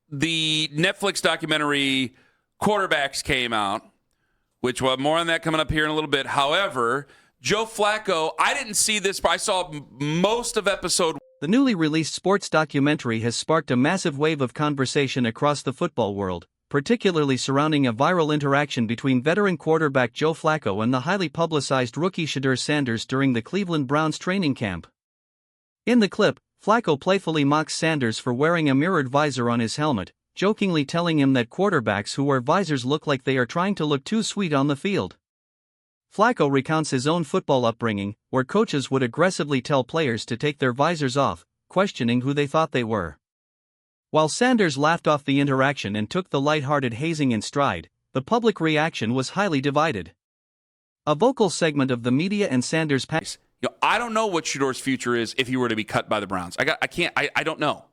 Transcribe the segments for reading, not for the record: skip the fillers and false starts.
the Netflix documentary Quarterbacks came out, which we'll have more on that coming up here in a little bit. However, Joe Flacco, I didn't see this, but I saw most of episode. The newly released sports documentary has sparked a massive wave of conversation across the football world, particularly surrounding a viral interaction between veteran quarterback Joe Flacco and the highly publicized rookie Shedeur Sanders during the Cleveland Browns training camp. In the clip, Flacco playfully mocks Sanders for wearing a mirrored visor on his helmet, jokingly telling him that quarterbacks who wear visors look like they are trying to look too sweet on the field. Flacco recounts his own football upbringing, where coaches would aggressively tell players to take their visors off, questioning who they thought they were. While Sanders laughed off the interaction and took the light-hearted hazing in stride, the public reaction was highly divided. A vocal segment of the media and Sanders' I don't know what Shedeur's future is if he were to be cut by the Browns. I don't know.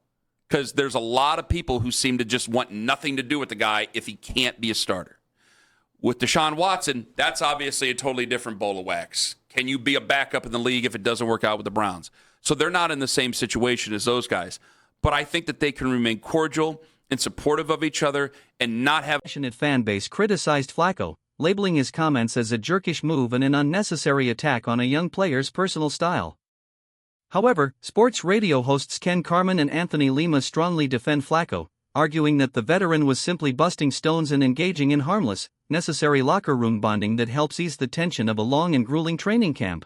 Because there's a lot of people who seem to just want nothing to do with the guy if he can't be a starter. With Deshaun Watson, that's obviously a totally different bowl of wax. Can you be a backup in the league if it doesn't work out with the Browns? So they're not in the same situation as those guys. But I think that they can remain cordial and supportive of each other and not have... Passionate fan base criticized Flacco, labeling his comments as a jerkish move and an unnecessary attack on a young player's personal style. However, sports radio hosts Ken Carman and Anthony Lima strongly defend Flacco, arguing that the veteran was simply busting stones and engaging in harmless, necessary locker room bonding that helps ease the tension of a long and grueling training camp.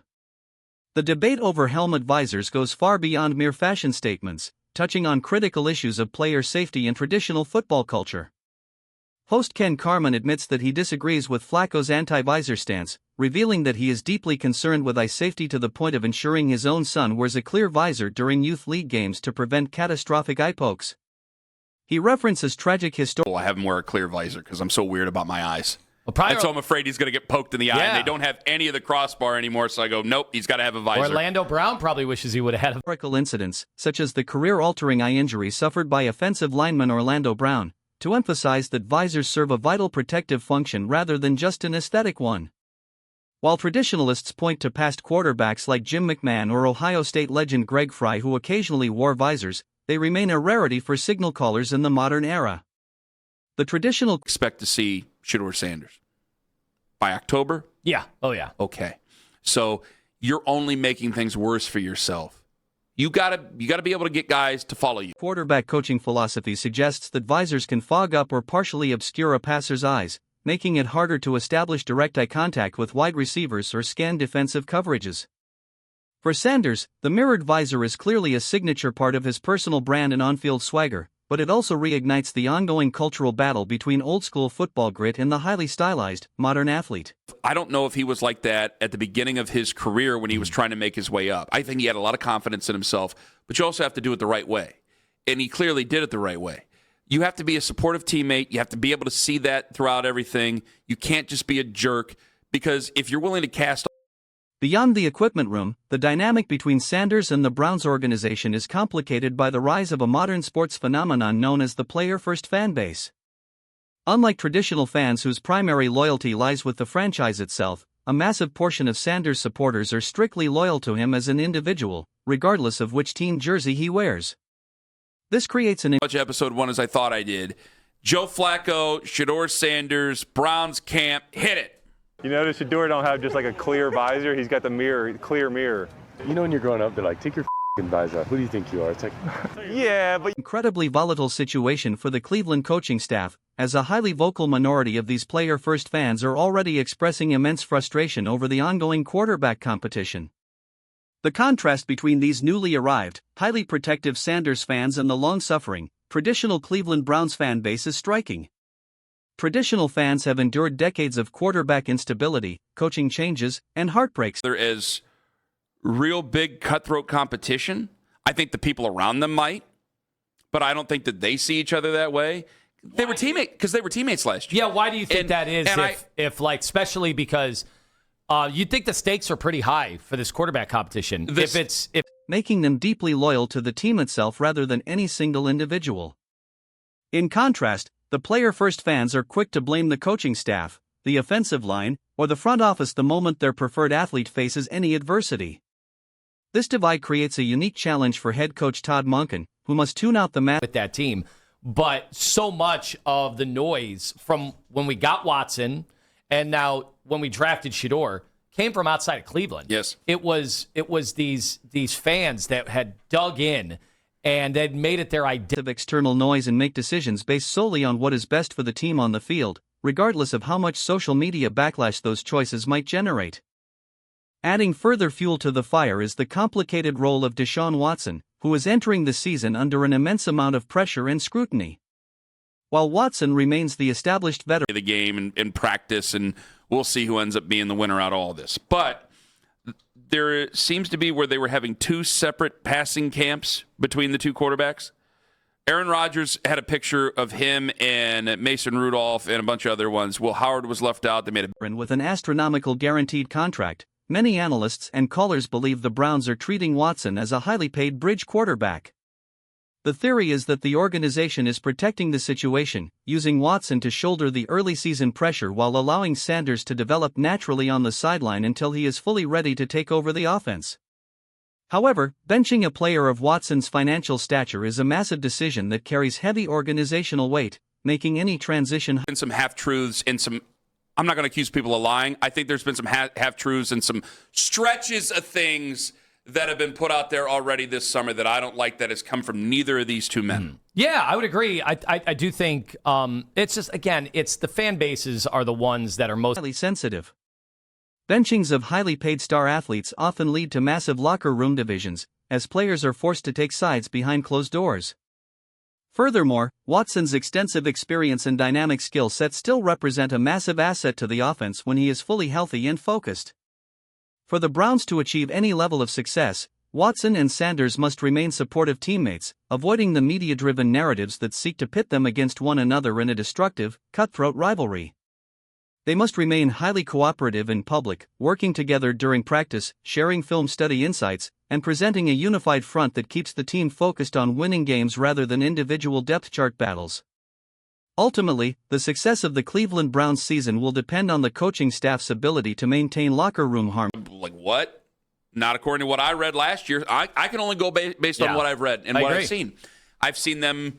The debate over helmet visors goes far beyond mere fashion statements, touching on critical issues of player safety and traditional football culture. Host Ken Carman admits that he disagrees with Flacco's anti-visor stance, revealing that he is deeply concerned with eye safety to the point of ensuring his own son wears a clear visor during youth league games to prevent catastrophic eye pokes. He references tragic history. I have him wear a clear visor because I'm so weird about my eyes. Well, and so I'm afraid he's going to get poked in the eye, and they don't have any of the crossbar anymore, so I go, nope, he's got to have a visor. Orlando Brown probably wishes he would have had a... Historical incidents, such as the career-altering eye injury suffered by offensive lineman Orlando Brown, to emphasize that visors serve a vital protective function rather than just an aesthetic one. While traditionalists point to past quarterbacks like Jim McMahon or Ohio State legend Greg Fry who occasionally wore visors, they remain a rarity for signal callers in the modern era. The traditional... Expect to see Shedeur Sanders by October? Yeah. Oh, yeah. Okay. So you're only making things worse for yourself. You gotta be able to get guys to follow you. Quarterback coaching philosophy suggests that visors can fog up or partially obscure a passer's eyes, making it harder to establish direct eye contact with wide receivers or scan defensive coverages. For Sanders, the mirrored visor is clearly a signature part of his personal brand and on-field swagger, but it also reignites the ongoing cultural battle between old-school football grit and the highly stylized, modern athlete. I don't know if he was like that at the beginning of his career when he was trying to make his way up. I think he had a lot of confidence in himself, but you also have to do it the right way. And he clearly did it the right way. You have to be a supportive teammate. You have to be able to see that throughout everything. You can't just be a jerk, because if you're willing to cast... Beyond the equipment room, the dynamic between Sanders and the Browns organization is complicated by the rise of a modern sports phenomenon known as the player-first fan base. Unlike traditional fans whose primary loyalty lies with the franchise itself, a massive portion of Sanders' supporters are strictly loyal to him as an individual, regardless of which team jersey he wears. This creates an... Much episode 1 as I thought I did. Joe Flacco, Shedeur Sanders, Browns camp, hit it. You notice Shedeur don't have just like a clear visor. He's got the mirror, clear mirror. You know when you're growing up, they're like, take your visor off. Who do you think you are? It's like, yeah, but... Incredibly volatile situation for the Cleveland coaching staff, as a highly vocal minority of these player-first fans are already expressing immense frustration over the ongoing quarterback competition. The contrast between these newly arrived, highly protective Sanders fans and the long-suffering, traditional Cleveland Browns fan base is striking. Traditional fans have endured decades of quarterback instability, coaching changes, and heartbreaks. There is real big cutthroat competition. I think the people around them might, but I don't think that they see each other that way. They were teammates last year. Yeah, why do you think that is? If especially because you'd think the stakes are pretty high for this quarterback competition. Making them deeply loyal to the team itself rather than any single individual. In contrast, the player-first fans are quick to blame the coaching staff, the offensive line, or the front office the moment their preferred athlete faces any adversity. This divide creates a unique challenge for head coach Todd Monken, who must tune out the with that team. But so much of the noise from when we got Watson and now when we drafted Shedeur came from outside of Cleveland. Yes. It was these fans that had dug in and they'd made it their identity. Of external noise and make decisions based solely on what is best for the team on the field, regardless of how much social media backlash those choices might generate. Adding further fuel to the fire is the complicated role of Deshaun Watson, who is entering the season under an immense amount of pressure and scrutiny. While Watson remains the established veteran of the game and practice, and we'll see who ends up being the winner out of all this. But there seems to be where they were having two separate passing camps between the two quarterbacks. Aaron Rodgers had a picture of him and Mason Rudolph and a bunch of other ones. Will Howard was left out. They made a with an astronomical guaranteed contract. Many analysts and callers believe the Browns are treating Watson as a highly paid bridge quarterback. The theory is that the organization is protecting the situation, using Watson to shoulder the early season pressure while allowing Sanders to develop naturally on the sideline until he is fully ready to take over the offense. However, benching a player of Watson's financial stature is a massive decision that carries heavy organizational weight, making any transition. And some half-truths and some, I'm not going to accuse people of lying. I think there's been some half-truths and some stretches of things that have been put out there already this summer that I don't like that has come from neither of these two men. Yeah, I would agree. I do think it's just, again, it's the fan bases are the ones that are most highly sensitive. Benchings of highly paid star athletes often lead to massive locker room divisions, as players are forced to take sides behind closed doors. Furthermore, Watson's extensive experience and dynamic skill set still represent a massive asset to the offense when he is fully healthy and focused. For the Browns to achieve any level of success, Watson and Sanders must remain supportive teammates, avoiding the media-driven narratives that seek to pit them against one another in a destructive, cutthroat rivalry. They must remain highly cooperative in public, working together during practice, sharing film study insights, and presenting a unified front that keeps the team focused on winning games rather than individual depth chart battles. Ultimately, the success of the Cleveland Browns season will depend on the coaching staff's ability to maintain locker room harmony. Like what? Not according to what I read last year. I can only go based on what I've read and what I've seen. I've seen them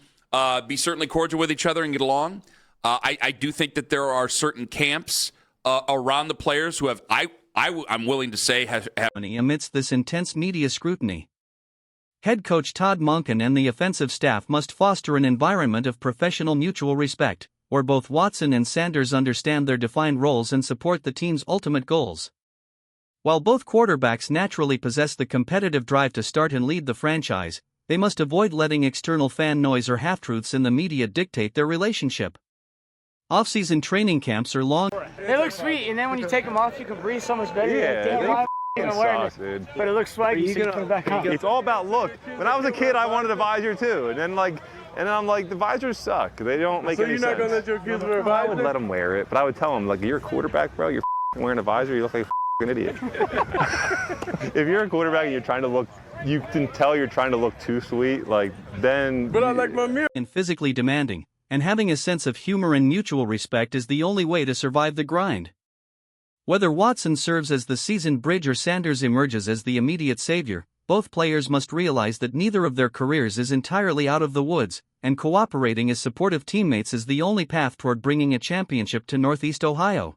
be certainly cordial with each other and get along. I do think that there are certain camps around the players who have, I'm willing to say, have amidst this intense media scrutiny. Head coach Todd Monken and the offensive staff must foster an environment of professional mutual respect, where both Watson and Sanders understand their defined roles and support the team's ultimate goals. While both quarterbacks naturally possess the competitive drive to start and lead the franchise, they must avoid letting external fan noise or half-truths in the media dictate their relationship. Off-season training camps are long. They look sweet, and then when you take them off, you can breathe so much better. Yeah, dude. But it looks swaggy, so you put it back on. It's all about look. When I was a kid, I wanted a visor too, and then I'm like, the visors suck. They don't make any sense. So you're not gonna let your kids wear a visor? I would let them wear it, but I would tell them, like, you're a quarterback, bro. You're wearing a visor. You look like an idiot. If you're a quarterback and you're trying to look, you can tell you're trying to look too sweet, like then. But I like my mirror. And physically demanding, and having a sense of humor and mutual respect is the only way to survive the grind. Whether Watson serves as the seasoned bridge or Sanders emerges as the immediate savior, both players must realize that neither of their careers is entirely out of the woods, and cooperating as supportive teammates is the only path toward bringing a championship to Northeast Ohio.